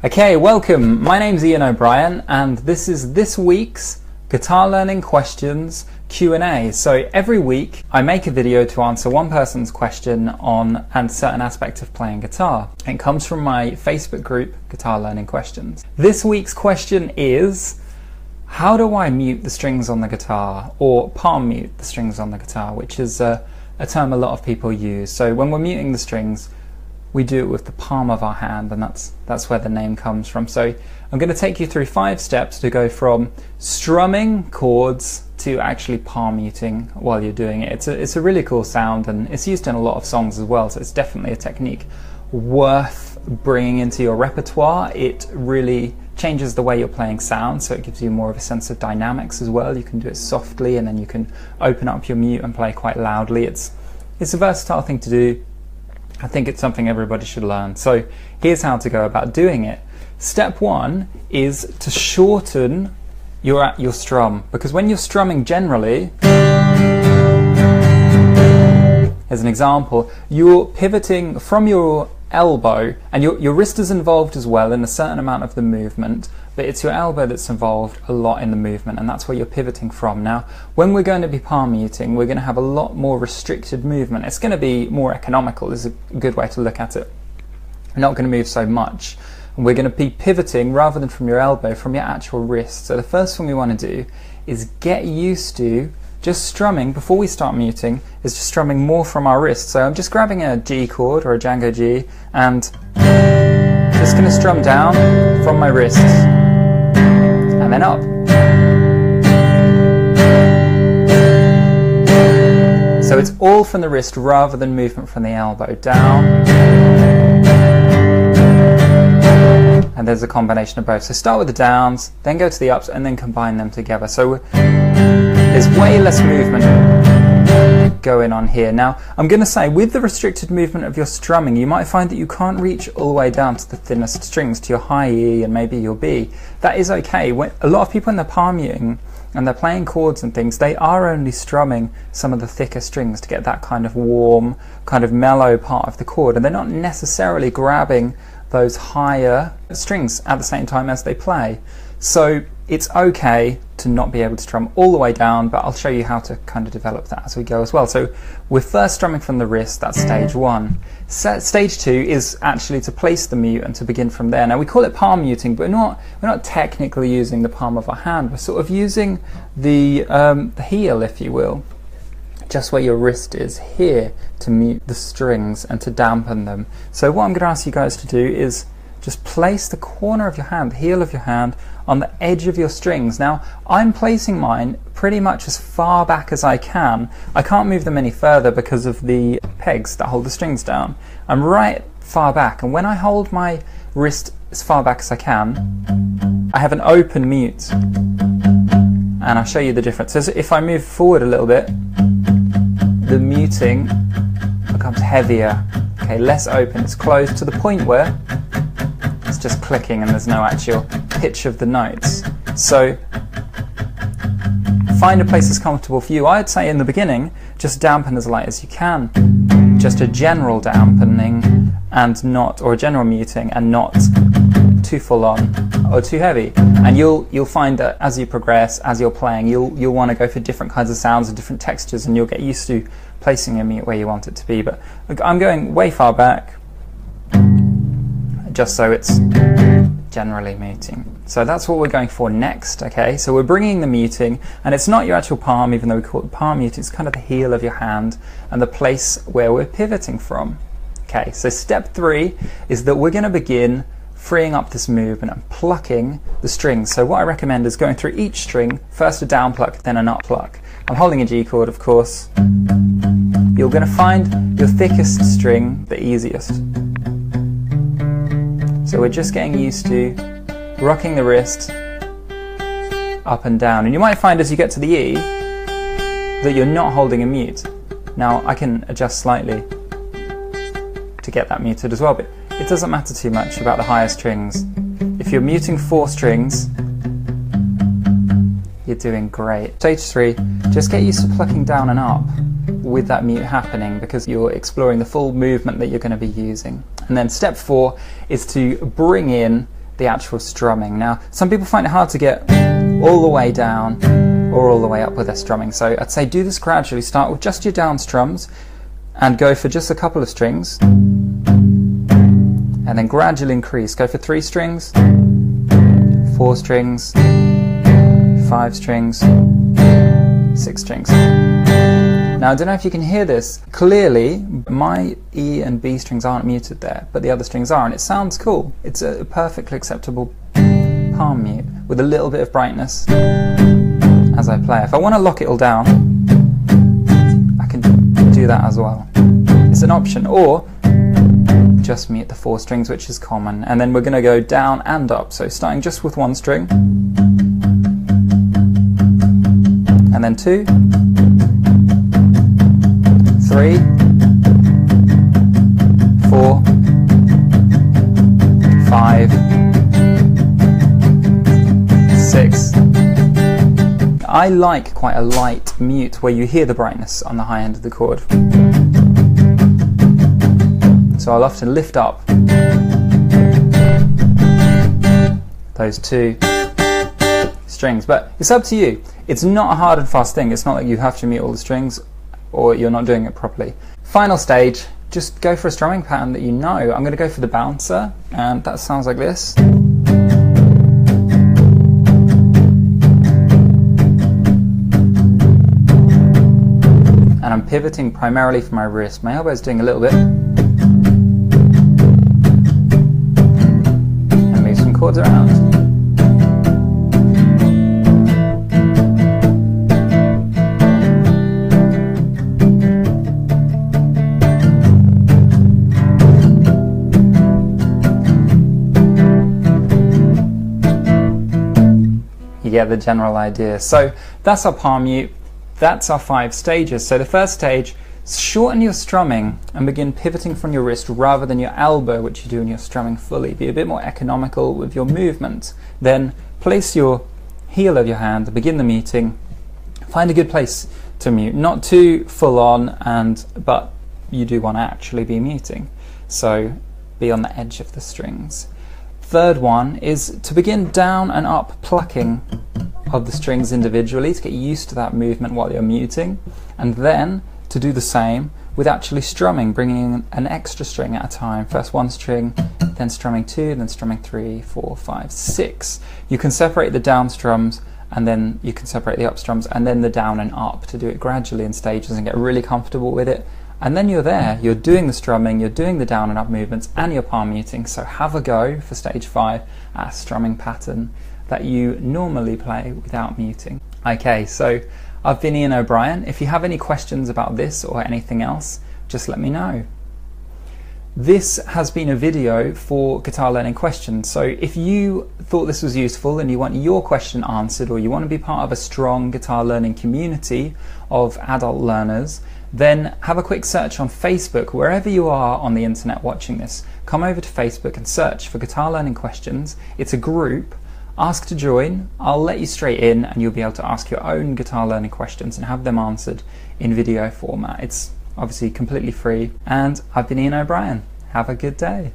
Okay, welcome. My name's Ian O'Brien and this is this week's Guitar Learning Questions Q&A. So every week I make a video to answer one person's question on a certain aspect of playing guitar. It comes from my Facebook group, Guitar Learning Questions. This week's question is, how do I mute the strings on the guitar, or palm mute the strings on the guitar, which is a term a lot of people use. So when we're muting the strings, we do it with the palm of our hand, and that's where the name comes from. So I'm going to take you through 5 steps to go from strumming chords to actually palm muting while you're doing it. It's a really cool sound, and it's used in a lot of songs as well, so it's definitely a technique worth bringing into your repertoire. It really changes the way you're playing sound, so it gives you more of a sense of dynamics as well. You can do it softly, and then you can open up your mute and play quite loudly. It's a versatile thing to do. I think it's something everybody should learn. So here's how to go about doing it. Step 1 is to shorten your strum, because when you're strumming generally, as an example, you're pivoting from your elbow, and your wrist is involved as well in a certain amount of the movement, but it's your elbow that's involved a lot in the movement, and that's where you're pivoting from. Now, when we're going to be palm muting, we're going to have a lot more restricted movement. It's going to be more economical, is a good way to look at it. We're not going to move so much, and we're going to be pivoting rather than from your elbow, from your actual wrist. So the first thing we want to do is get used to just strumming, before we start muting, is just strumming more from our wrist. So I'm just grabbing a G chord or a Django G and just going to strum down from my wrist and then up. So it's all from the wrist rather than movement from the elbow. Down, and there's a combination of both. So start with the downs, then go to the ups, and then combine them together. So there's way less movement going on here. Now, I'm going to say, with the restricted movement of your strumming, you might find that you can't reach all the way down to the thinnest strings, to your high E and maybe your B. That is okay. A lot of people, when they're palm muting and they're playing chords and things, they are only strumming some of the thicker strings to get that kind of warm, kind of mellow part of the chord, and they're not necessarily grabbing those higher strings at the same time as they play. So it's okay to not be able to strum all the way down, but I'll show you how to kind of develop that as we go as well. So we're first strumming from the wrist, that's stage 1. Stage 2 is actually to place the mute and to begin from there. Now we call it palm muting, but we're not technically using the palm of our hand. We're sort of using the heel, if you will, just where your wrist is here, to mute the strings and to dampen them. So what I'm going to ask you guys to do is just place the corner of your hand, the heel of your hand, on the edge of your strings. Now, I'm placing mine pretty much as far back as I can. I can't move them any further because of the pegs that hold the strings down. I'm right far back, and when I hold my wrist as far back as I can, I have an open mute. And I'll show you the difference. So if I move forward a little bit, the muting becomes heavier. Okay, less open. It's closed to the point where it's just clicking and there's no actual pitch of the notes. So find a place that's comfortable for you. I'd say in the beginning, just dampen as light as you can. Just a general dampening and not, or a general muting, and not too full on or too heavy. And you'll find that as you progress, as you're playing, you'll want to go for different kinds of sounds and different textures, and you'll get used to placing your mute where you want it to be. But look, I'm going way far back, just so it's generally muting. So that's what we're going for next, okay? So we're bringing the muting, and it's not your actual palm, even though we call it palm muting, it's kind of the heel of your hand and the place where we're pivoting from. Okay, so step 3 is that we're going to begin freeing up this movement and plucking the strings. So what I recommend is going through each string, first a down pluck, then an up pluck. I'm holding a G chord, of course. You're going to find your thickest string the easiest. So we're just getting used to rocking the wrist up and down. And you might find as you get to the E that you're not holding a mute. Now I can adjust slightly to get that muted as well, but it doesn't matter too much about the higher strings. If you're muting 4 strings, you're doing great. Stage 3, just get used to plucking down and up with that mute happening, because you're exploring the full movement that you're going to be using. And then step 4 is to bring in the actual strumming. Now, some people find it hard to get all the way down or all the way up with their strumming, so I'd say do this gradually. Start with just your down strums and go for just a couple of strings, and then gradually increase. Go for 3 strings, 4 strings, 5 strings, 6 strings. Now, I don't know if you can hear this. Clearly, my E and B strings aren't muted there, but the other strings are, and it sounds cool. It's a perfectly acceptable palm mute with a little bit of brightness as I play. If I want to lock it all down, I can do that as well. It's an option, or just mute the 4 strings, which is common, and then we're going to go down and up. So starting just with 1 string, and then 2, 3, 4, 5, 6. I like quite a light mute where you hear the brightness on the high end of the chord. So I'll often lift up those 2 strings, but it's up to you. It's not a hard and fast thing. It's not like you have to mute all the strings or you're not doing it properly. Final stage, just go for a strumming pattern that you know. I'm going to go for the bouncer, and that sounds like this. And I'm pivoting primarily from my wrist. My elbow is doing a little bit. And move some chords around. You get the general idea. So that's our palm mute. That's our 5 stages. So the first stage, shorten your strumming and begin pivoting from your wrist rather than your elbow, which you do when you're strumming fully. Be a bit more economical with your movement. Then place your heel of your hand, begin the muting. Find a good place to mute, not too full on, but you do want to actually be muting. So be on the edge of the strings. Third one is to begin down and up plucking of the strings individually to get used to that movement while you're muting, and then to do the same with actually strumming, bringing in an extra string at a time. First 1 string, then strumming 2, then strumming 3, 4, 5, 6. You can separate the down strums, and then you can separate the up strums, and then the down and up, to do it gradually in stages and get really comfortable with it. And then you're there, you're doing the strumming, you're doing the down and up movements, and you're palm muting. So have a go for stage 5 at a strumming pattern that you normally play without muting. Okay, so I've been Ian O'Brien. If you have any questions about this or anything else, just let me know. This has been a video for guitar learning questions. So if you thought this was useful and you want your question answered, or you want to be part of a strong guitar learning community of adult learners, then have a quick search on Facebook. Wherever you are on the internet watching this, come over to Facebook and search for Guitar Learning Questions. It's a group. Ask to join. I'll let you straight in, and you'll be able to ask your own guitar learning questions and have them answered in video format. It's obviously completely free. And I've been Ian O'Brien. Have a good day.